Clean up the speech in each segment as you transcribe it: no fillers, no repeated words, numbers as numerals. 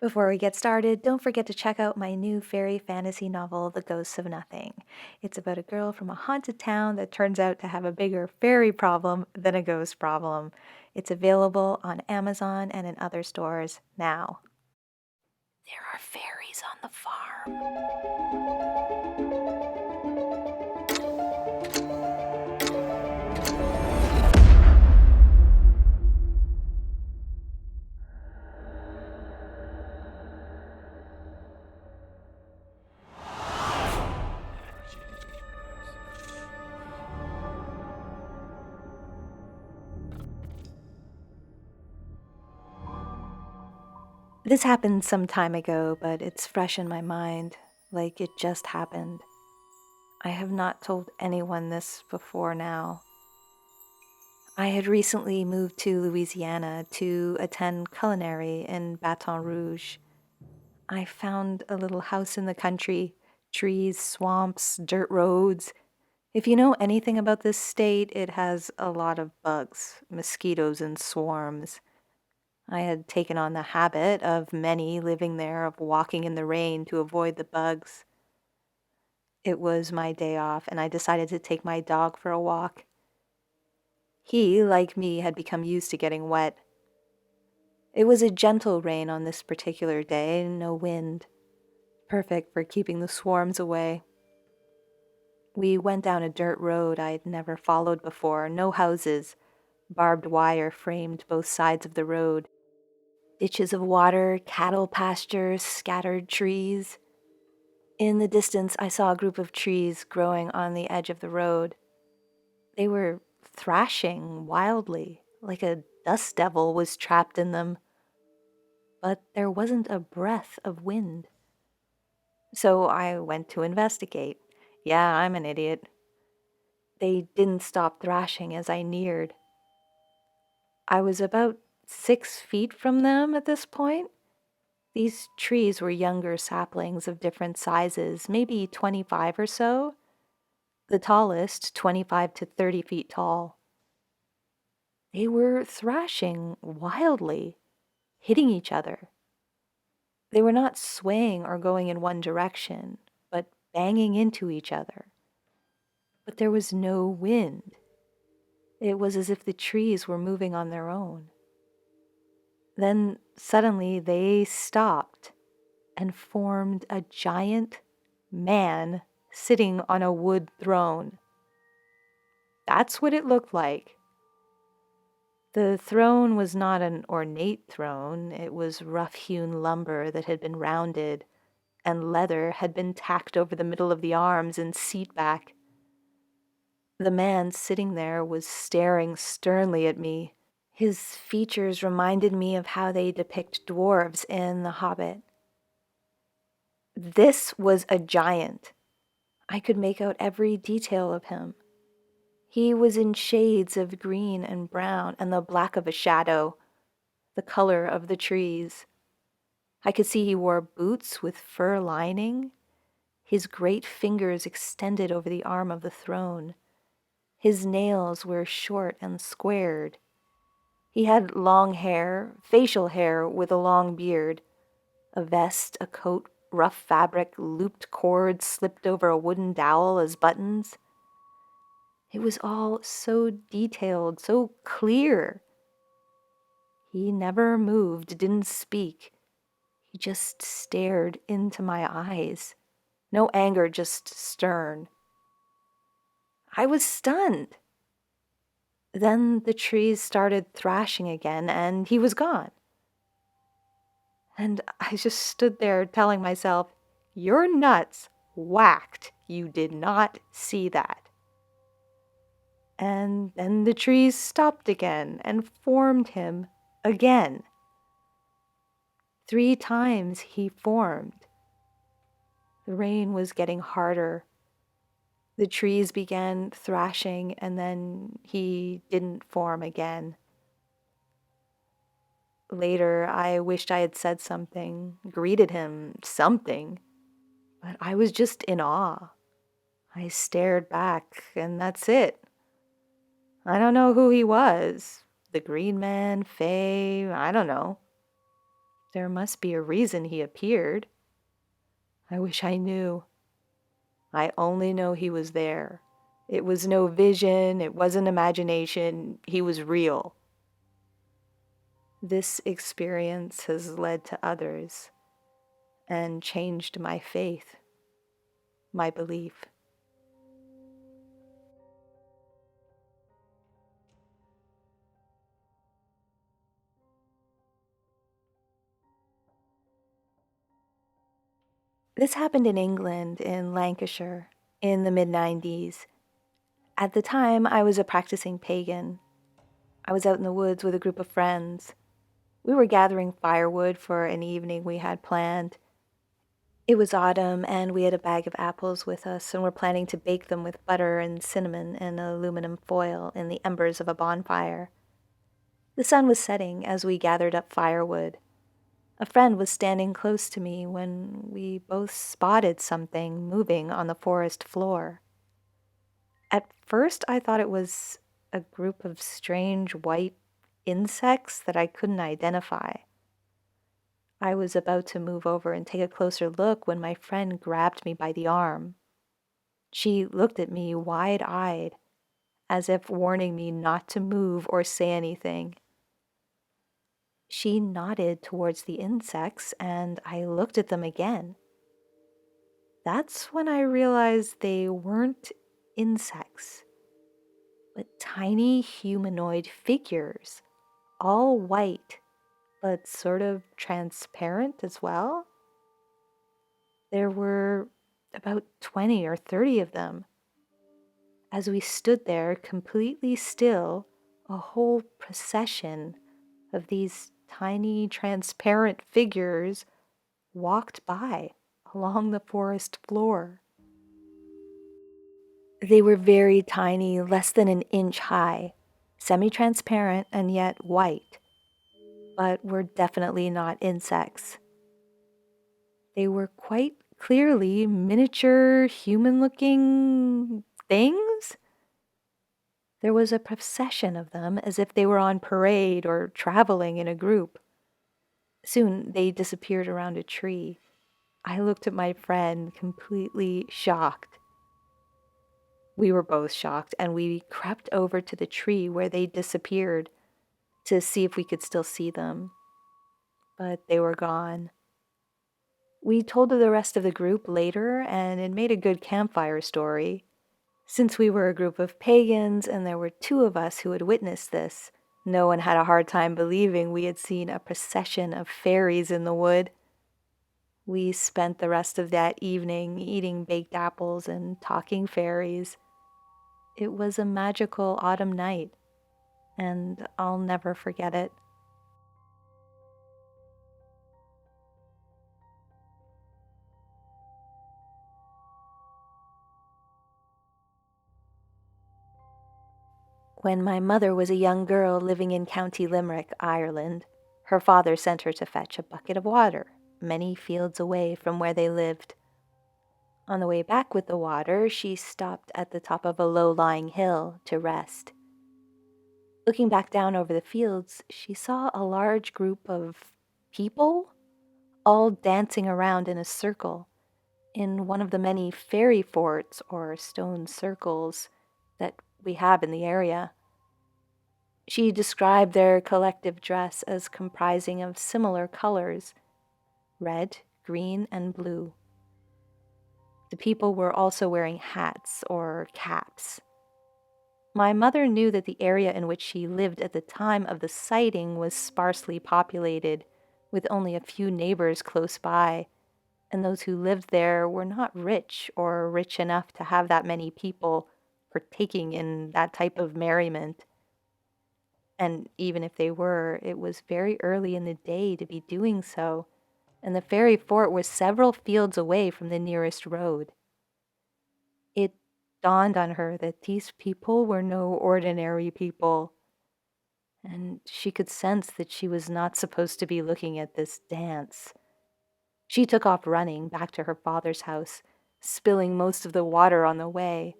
Before we get started, don't forget to check out my new fairy fantasy novel, The Ghosts of Nothing. It's about a girl from a haunted town that turns out to have a bigger fairy problem than a ghost problem. It's available on Amazon and in other stores now. There are fairies on the farm. This happened some time ago, but it's fresh in my mind, like it just happened. I have not told anyone this before now. I had recently moved to Louisiana to attend culinary in Baton Rouge. I found a little house in the country, trees, swamps, dirt roads. If you know anything about this state, it has a lot of bugs, mosquitoes, and swarms. I had taken on the habit of many living there of walking in the rain to avoid the bugs. It was my day off, and I decided to take my dog for a walk. He, like me, had become used to getting wet. It was a gentle rain on this particular day, no wind. Perfect for keeping the swarms away. We went down a dirt road I'd never followed before, no houses. Barbed wire framed both sides of the road. Ditches of water, cattle pastures, scattered trees. In the distance, I saw a group of trees growing on the edge of the road. They were thrashing wildly, like a dust devil was trapped in them. But there wasn't a breath of wind. So I went to investigate. Yeah, I'm an idiot. They didn't stop thrashing as I neared. I was about 6 feet from them at this point. These trees were younger saplings of different sizes, maybe 25 or so. The tallest, 25 to 30 feet tall. They were thrashing wildly, hitting each other. They were not swaying or going in one direction, but banging into each other. But there was no wind. It was as if the trees were moving on their own. Then suddenly they stopped and formed a giant man sitting on a wood throne. That's what it looked like. The throne was not an ornate throne. It was rough-hewn lumber that had been rounded, and leather had been tacked over the middle of the arms and seat back. The man sitting there was staring sternly at me. His features reminded me of how they depict dwarves in The Hobbit. This was a giant. I could make out every detail of him. He was in shades of green and brown and the black of a shadow, the color of the trees. I could see he wore boots with fur lining. His great fingers extended over the arm of the throne. His nails were short and squared. He had long hair, facial hair with a long beard, a vest, a coat, rough fabric, looped cords slipped over a wooden dowel as buttons. It was all so detailed, so clear. He never moved, didn't speak. He just stared into my eyes. No anger, just stern. I was stunned. Then the trees started thrashing again, and he was gone. And I just stood there telling myself, "You're nuts, whacked. You did not see that." And then the trees stopped again and formed him again. 3 times he formed. The rain was getting harder. The trees began thrashing, and then he didn't form again. Later, I wished I had said something, greeted him, something, but I was just in awe. I stared back, and that's it. I don't know who he was. The Green Man, Fae, I don't know. There must be a reason he appeared. I wish I knew. I only know he was there. It was no vision, it wasn't imagination, he was real. This experience has led to others and changed my faith, my belief. This happened in England, in Lancashire, in the mid-90s. At the time, I was a practicing pagan. I was out in the woods with a group of friends. We were gathering firewood for an evening we had planned. It was autumn, and we had a bag of apples with us, and were planning to bake them with butter and cinnamon in aluminum foil in the embers of a bonfire. The sun was setting as we gathered up firewood. A friend was standing close to me when we both spotted something moving on the forest floor. At first, I thought it was a group of strange white insects that I couldn't identify. I was about to move over and take a closer look when my friend grabbed me by the arm. She looked at me wide-eyed, as if warning me not to move or say anything. She nodded towards the insects, and I looked at them again. That's when I realized they weren't insects, but tiny humanoid figures, all white, but sort of transparent as well. There were about 20 or 30 of them. As we stood there completely still, a whole procession of these tiny transparent figures walked by along the forest floor. They were very tiny, less than an inch high, semi-transparent and yet white, but were definitely not insects. They were quite clearly miniature human-looking things. There was a procession of them as if they were on parade or traveling in a group. Soon they disappeared around a tree. I looked at my friend, completely shocked. We were both shocked, and we crept over to the tree where they disappeared to see if we could still see them. But they were gone. We told the rest of the group later, and it made a good campfire story. Since we were a group of pagans and there were two of us who had witnessed this, no one had a hard time believing we had seen a procession of fairies in the wood. We spent the rest of that evening eating baked apples and talking fairies. It was a magical autumn night, and I'll never forget it. When my mother was a young girl living in County Limerick, Ireland, her father sent her to fetch a bucket of water many fields away from where they lived. On the way back with the water, she stopped at the top of a low-lying hill to rest. Looking back down over the fields, she saw a large group of people, all dancing around in a circle in one of the many fairy forts or stone circles that we have in the area. She described their collective dress as comprising of similar colors: red, green, and blue. The people were also wearing hats or caps. My mother knew that the area in which she lived at the time of the sighting was sparsely populated, with only a few neighbors close by, and those who lived there were not rich or rich enough to have that many people partaking in that type of merriment. And even if they were, it was very early in the day to be doing so, and the fairy fort was several fields away from the nearest road. It dawned on her that these people were no ordinary people, and she could sense that she was not supposed to be looking at this dance. She took off running back to her father's house, spilling most of the water on the way.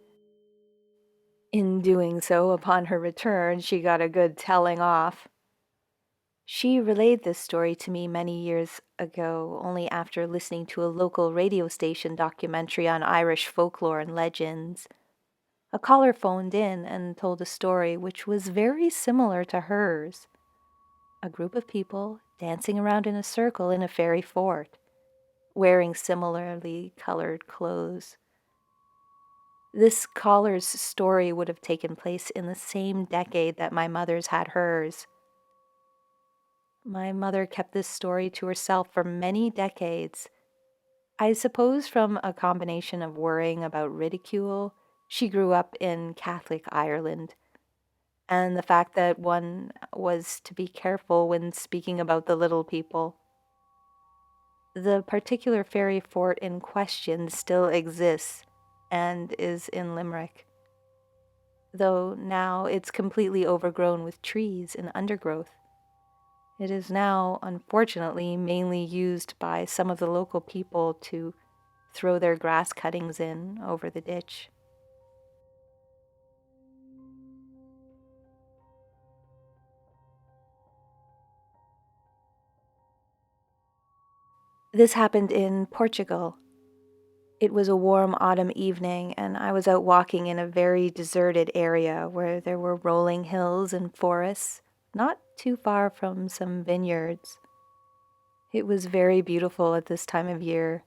In doing so, upon her return, she got a good telling off. She relayed this story to me many years ago, only after listening to a local radio station documentary on Irish folklore and legends. A caller phoned in and told a story which was very similar to hers. A group of people dancing around in a circle in a fairy fort, wearing similarly colored clothes. This caller's story would have taken place in the same decade that my mother's had hers. My mother kept this story to herself for many decades. I suppose from a combination of worrying about ridicule, she grew up in Catholic Ireland, and the fact that one was to be careful when speaking about the little people. The particular fairy fort in question still exists and is in Limerick, though now it's completely overgrown with trees and undergrowth. It is now, unfortunately, mainly used by some of the local people to throw their grass cuttings in over the ditch. This happened in Portugal. It was a warm autumn evening, and I was out walking in a very deserted area where there were rolling hills and forests, not too far from some vineyards. It was very beautiful at this time of year.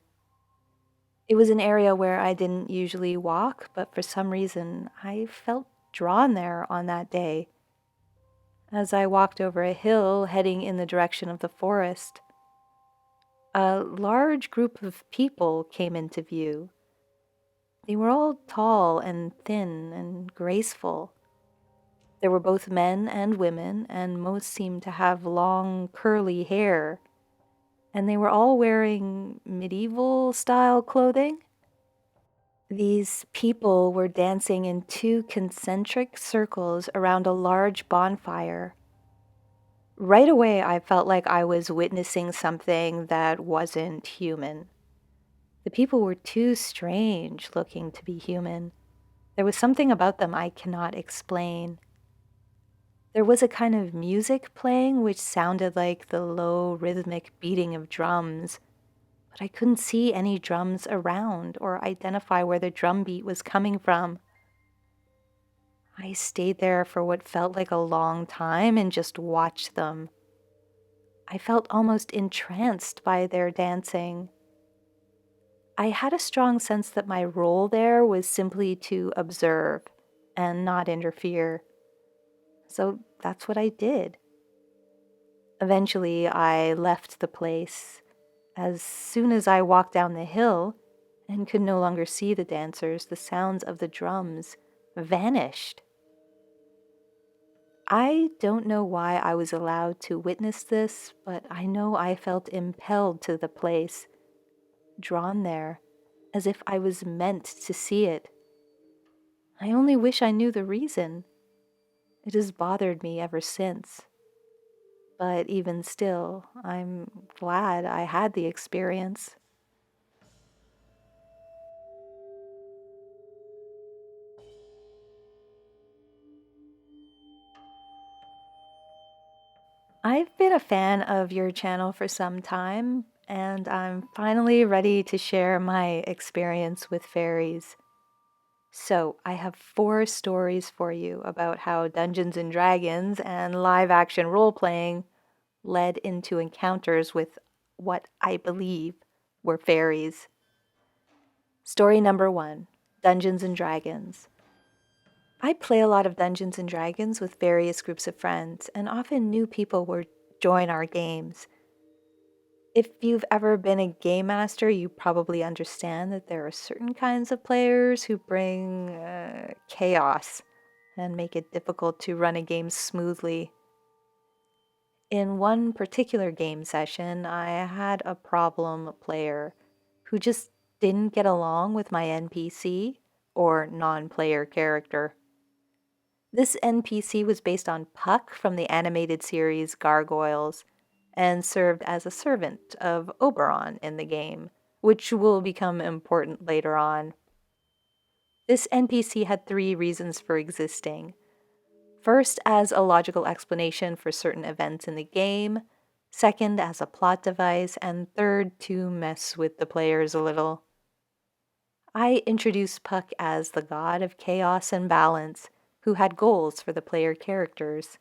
It was an area where I didn't usually walk, but for some reason I felt drawn there on that day. As I walked over a hill heading in the direction of the forest, a large group of people came into view. They were all tall and thin and graceful. There were both men and women, and most seemed to have long, curly hair. And they were all wearing medieval style clothing. These people were dancing in two concentric circles around a large bonfire. Right away, I felt like I was witnessing something that wasn't human. The people were too strange looking to be human. There was something about them I cannot explain. There was a kind of music playing which sounded like the low rhythmic beating of drums, but I couldn't see any drums around or identify where the drum beat was coming from. I stayed there for what felt like a long time and just watched them. I felt almost entranced by their dancing. I had a strong sense that my role there was simply to observe and not interfere. So that's what I did. Eventually, I left the place. As soon as I walked down the hill and could no longer see the dancers, the sounds of the drums vanished. I don't know why I was allowed to witness this, but I know I felt impelled to the place, drawn there, as if I was meant to see it. I only wish I knew the reason. It has bothered me ever since. But even still, I'm glad I had the experience. I've been a fan of your channel for some time, and I'm finally ready to share my experience with fairies. So, I have 4 stories for you about how Dungeons and Dragons and live action role playing led into encounters with what I believe were fairies. Story number 1, Dungeons and Dragons. I play a lot of Dungeons and Dragons with various groups of friends, and often new people would join our games. If you've ever been a game master, you probably understand that there are certain kinds of players who bring chaos and make it difficult to run a game smoothly. In one particular game session, I had a problem player who just didn't get along with my NPC or non player character. This NPC was based on Puck from the animated series Gargoyles and served as a servant of Oberon in the game, which will become important later on. This NPC had 3 reasons for existing. First, as a logical explanation for certain events in the game, second, as a plot device, and third, to mess with the players a little. I introduced Puck as the god of chaos and balance, who had goals for the player characters.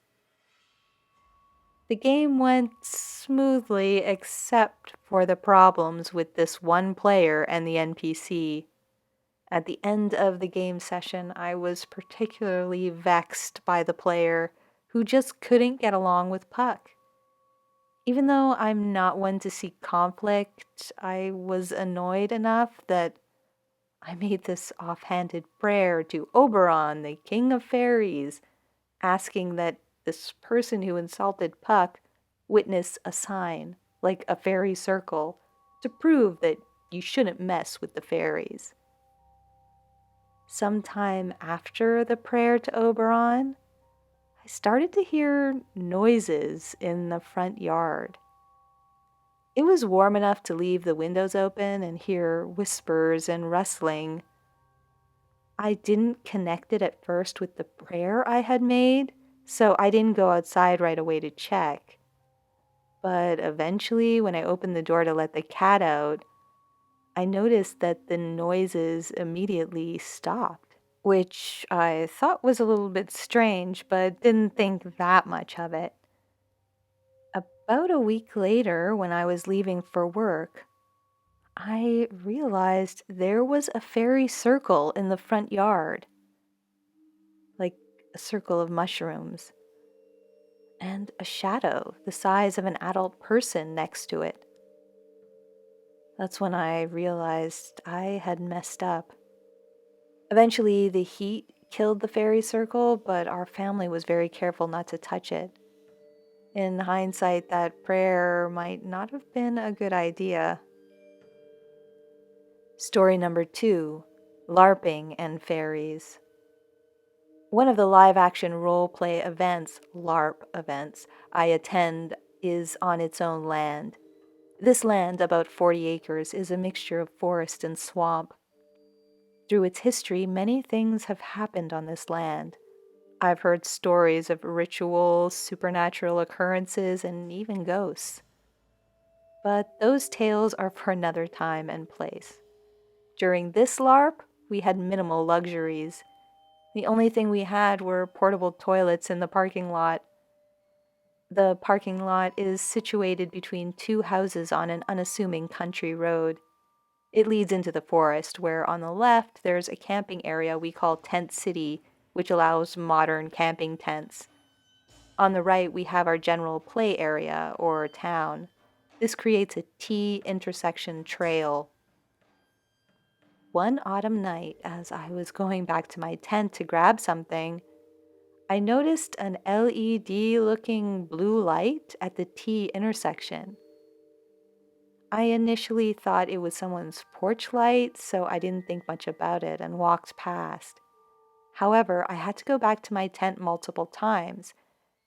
The game went smoothly except for the problems with this one player and the NPC. At the end of the game session, I was particularly vexed by the player who just couldn't get along with Puck. Even though I'm not one to seek conflict, I was annoyed enough that I made this offhanded prayer to Oberon, the king of fairies, asking that this person who insulted Puck witness a sign, like a fairy circle, to prove that you shouldn't mess with the fairies. Sometime after the prayer to Oberon, I started to hear noises in the front yard. It was warm enough to leave the windows open and hear whispers and rustling. I didn't connect it at first with the prayer I had made, so I didn't go outside right away to check. But eventually, when I opened the door to let the cat out, I noticed that the noises immediately stopped, which I thought was a little bit strange, but didn't think that much of it. About a week later, when I was leaving for work, I realized there was a fairy circle in the front yard, like a circle of mushrooms, and a shadow the size of an adult person next to it. That's when I realized I had messed up. Eventually, the heat killed the fairy circle, but our family was very careful not to touch it. In hindsight, that prayer might not have been a good idea. Story number 2, LARPing and Fairies. One of the live-action role-play events, LARP events, I attend is on its own land. This land, about 40 acres, is a mixture of forest and swamp. Through its history, many things have happened on this land. I've heard stories of rituals, supernatural occurrences, and even ghosts. But those tales are for another time and place. During this LARP, we had minimal luxuries. The only thing we had were portable toilets in the parking lot. The parking lot is situated between two houses on an unassuming country road. It leads into the forest, where on the left there's a camping area we call Tent City, which allows modern camping tents. On the right, we have our general play area, or town. This creates a T intersection trail. One autumn night, as I was going back to my tent to grab something, I noticed an LED-looking blue light at the T intersection. I initially thought it was someone's porch light, so I didn't think much about it and walked past. However, I had to go back to my tent multiple times,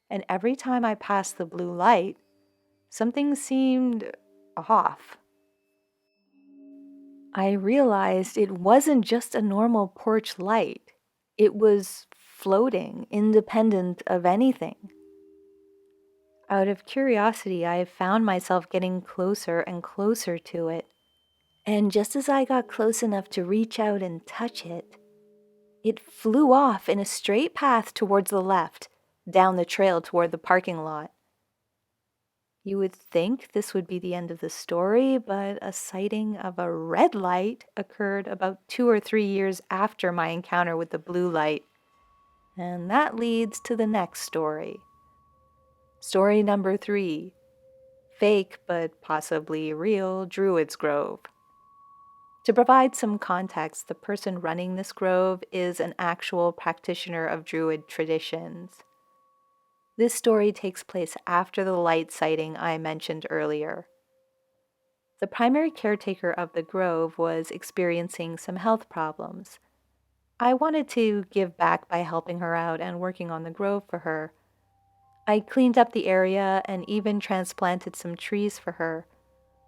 and every time I passed the blue light, something seemed off. I realized it wasn't just a normal porch light. It was floating, independent of anything. Out of curiosity, I found myself getting closer and closer to it. And just as I got close enough to reach out and touch it, it flew off in a straight path towards the left, down the trail toward the parking lot. You would think this would be the end of the story, but a sighting of a red light occurred about 2 or 3 years after my encounter with the blue light. And that leads to the next story. Story number 3, fake but possibly real Druid's Grove. To provide some context, the person running this grove is an actual practitioner of Druid traditions. This story takes place after the light sighting I mentioned earlier. The primary caretaker of the grove was experiencing some health problems. I wanted to give back by helping her out and working on the grove for her. I cleaned up the area and even transplanted some trees for her,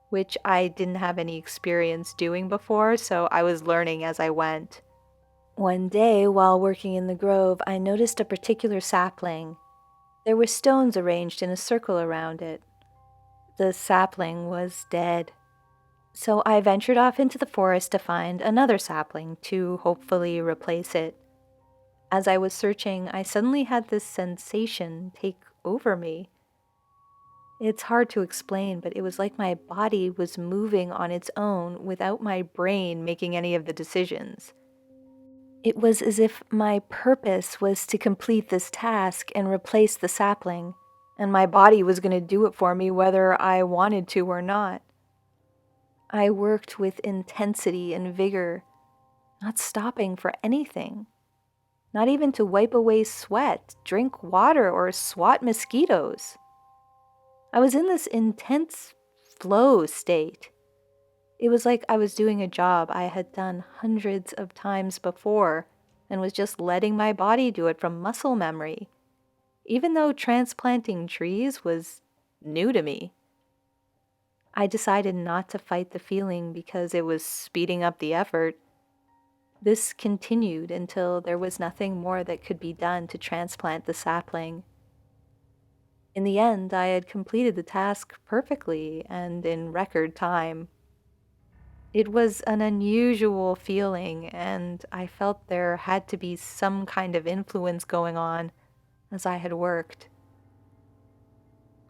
which I didn't have any experience doing before, so I was learning as I went. One day, while working in the grove, I noticed a particular sapling. There were stones arranged in a circle around it. The sapling was dead. So I ventured off into the forest to find another sapling to hopefully replace it. As I was searching, I suddenly had this sensation take over me. It's hard to explain, but it was like my body was moving on its own without my brain making any of the decisions. It was as if my purpose was to complete this task and replace the sapling, and my body was going to do it for me whether I wanted to or not. I worked with intensity and vigor, not stopping for anything, not even to wipe away sweat, drink water, or swat mosquitoes. I was in this intense flow state. It was like I was doing a job I had done hundreds of times before and was just letting my body do it from muscle memory, even though transplanting trees was new to me. I decided not to fight the feeling because it was speeding up the effort. This continued until there was nothing more that could be done to transplant the sapling. In the end, I had completed the task perfectly and in record time. It was an unusual feeling, and I felt there had to be some kind of influence going on as I had worked.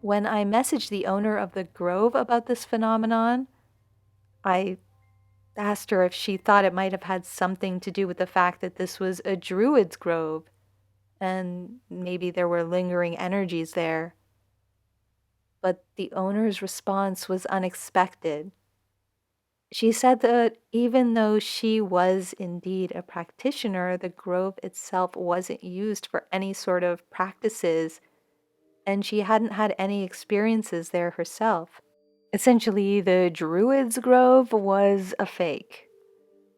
When I messaged the owner of the grove about this phenomenon, I asked her if she thought it might have had something to do with the fact that this was a druid's grove, and maybe there were lingering energies there. But the owner's response was unexpected. She said that even though she was indeed a practitioner, the grove itself wasn't used for any sort of practices, and she hadn't had any experiences there herself. Essentially, the Druid's Grove was a fake.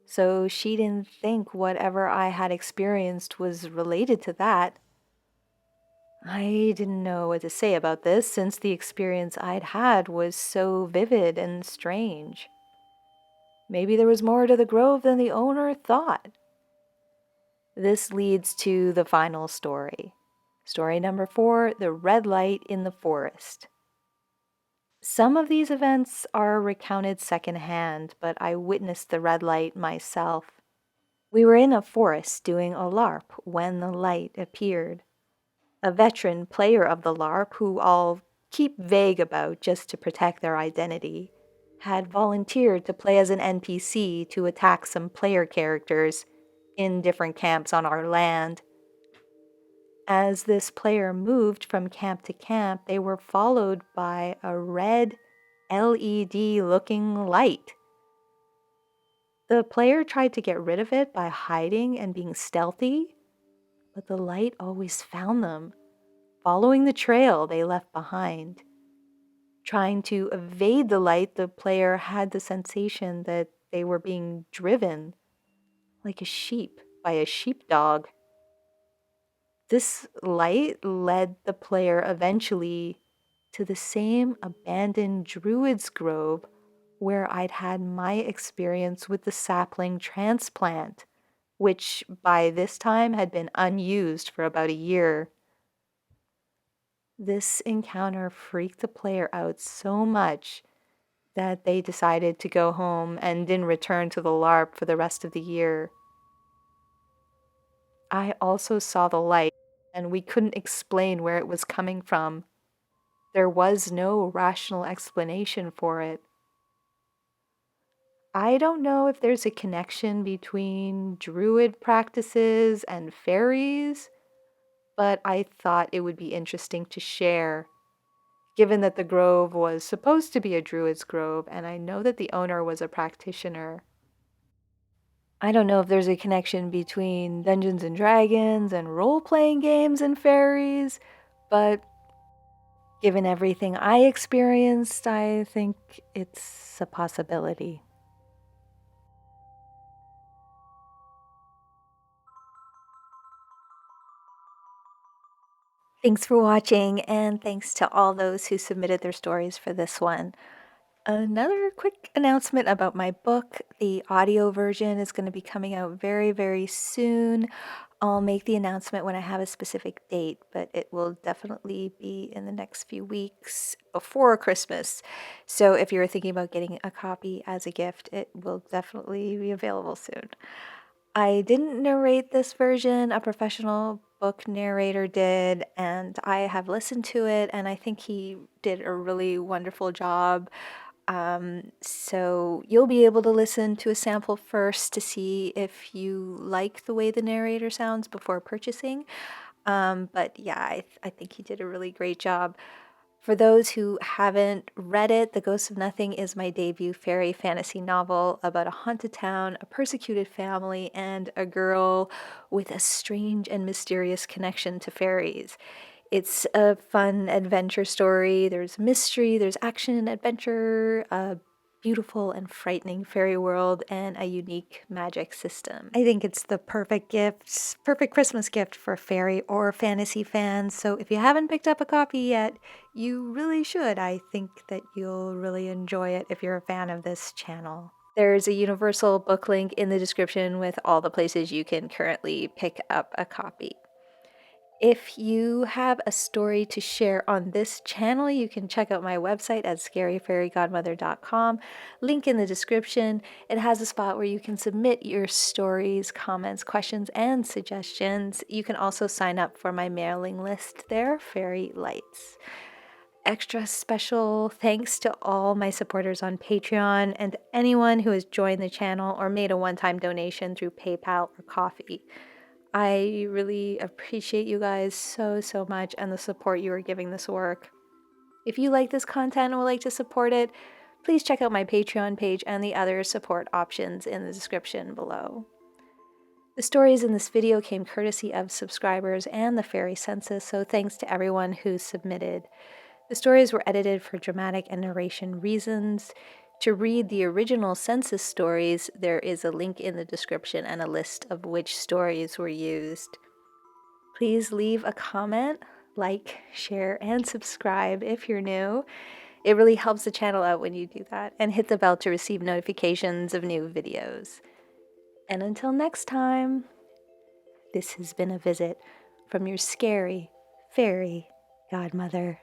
So she didn't think whatever I had experienced was related to that. I didn't know what to say about this since the experience I'd had was so vivid and strange. Maybe there was more to the grove than the owner thought. This leads to the final story. Story number 4, the red light in the forest. Some of these events are recounted secondhand, but I witnessed the red light myself. We were in a forest doing a LARP when the light appeared. A veteran player of the LARP, who I'll keep vague about just to protect their identity, had volunteered to play as an NPC to attack some player characters in different camps on our land. As this player moved from camp to camp, they were followed by a red LED looking light. The player tried to get rid of it by hiding and being stealthy, but the light always found them, following the trail they left behind. Trying to evade the light, the player had the sensation that they were being driven like a sheep by a sheepdog. This light led the player eventually to the same abandoned druid's grove where I'd had my experience with the sapling transplant, which by this time had been unused for about a year. This encounter freaked the player out so much that they decided to go home and didn't return to the LARP for the rest of the year. I also saw the light, and we couldn't explain where it was coming from. There was no rational explanation for it. I don't know if there's a connection between druid practices and fairies, but I thought it would be interesting to share, given that the grove was supposed to be a druid's grove, and I know that the owner was a practitioner. I don't know if there's a connection between Dungeons and Dragons and role playing games and fairies, but given everything I experienced, I think it's a possibility. Thanks for watching, and thanks to all those who submitted their stories for this one. Another quick announcement about my book. The audio version is going to be coming out very, very soon. I'll make the announcement when I have a specific date, but it will definitely be in the next few weeks before Christmas. So if you're thinking about getting a copy as a gift, it will definitely be available soon. I didn't narrate this version, a professional book narrator did, and I have listened to it, and I think he did a really wonderful job. So you'll be able to listen to a sample first to see if you like the way the narrator sounds before purchasing. But yeah, I think he did a really great job. For those who haven't read it, The Ghost of Nothing is my debut fairy fantasy novel about a haunted town, a persecuted family, and a girl with a strange and mysterious connection to fairies. It's a fun adventure story. There's mystery, there's action, adventure, a beautiful and frightening fairy world, and a unique magic system. I think it's the perfect gift, perfect Christmas gift for fairy or fantasy fans. So if you haven't picked up a copy yet, you really should. I think that you'll really enjoy it if you're a fan of this channel. There's a universal book link in the description with all the places you can currently pick up a copy. If you have a story to share on this channel, you can check out my website at scaryfairygodmother.com. Link in the description. It has a spot where you can submit your stories, comments, questions, and suggestions. You can also sign up for my mailing list there, Fairy Lights. Extra special thanks to all my supporters on Patreon and anyone who has joined the channel or made a one-time donation through PayPal or Ko-fi. I really appreciate you guys so, so much and the support you are giving this work. If you like this content and would like to support it, please check out my Patreon page and the other support options in the description below. The stories in this video came courtesy of subscribers and the Fairy Census, so thanks to everyone who submitted. The stories were edited for dramatic and narration reasons. To read the original Census stories, there is a link in the description and a list of which stories were used. Please leave a comment, like, share, and subscribe if you're new. It really helps the channel out when you do that, and hit the bell to receive notifications of new videos. And until next time, this has been a visit from your scary fairy godmother.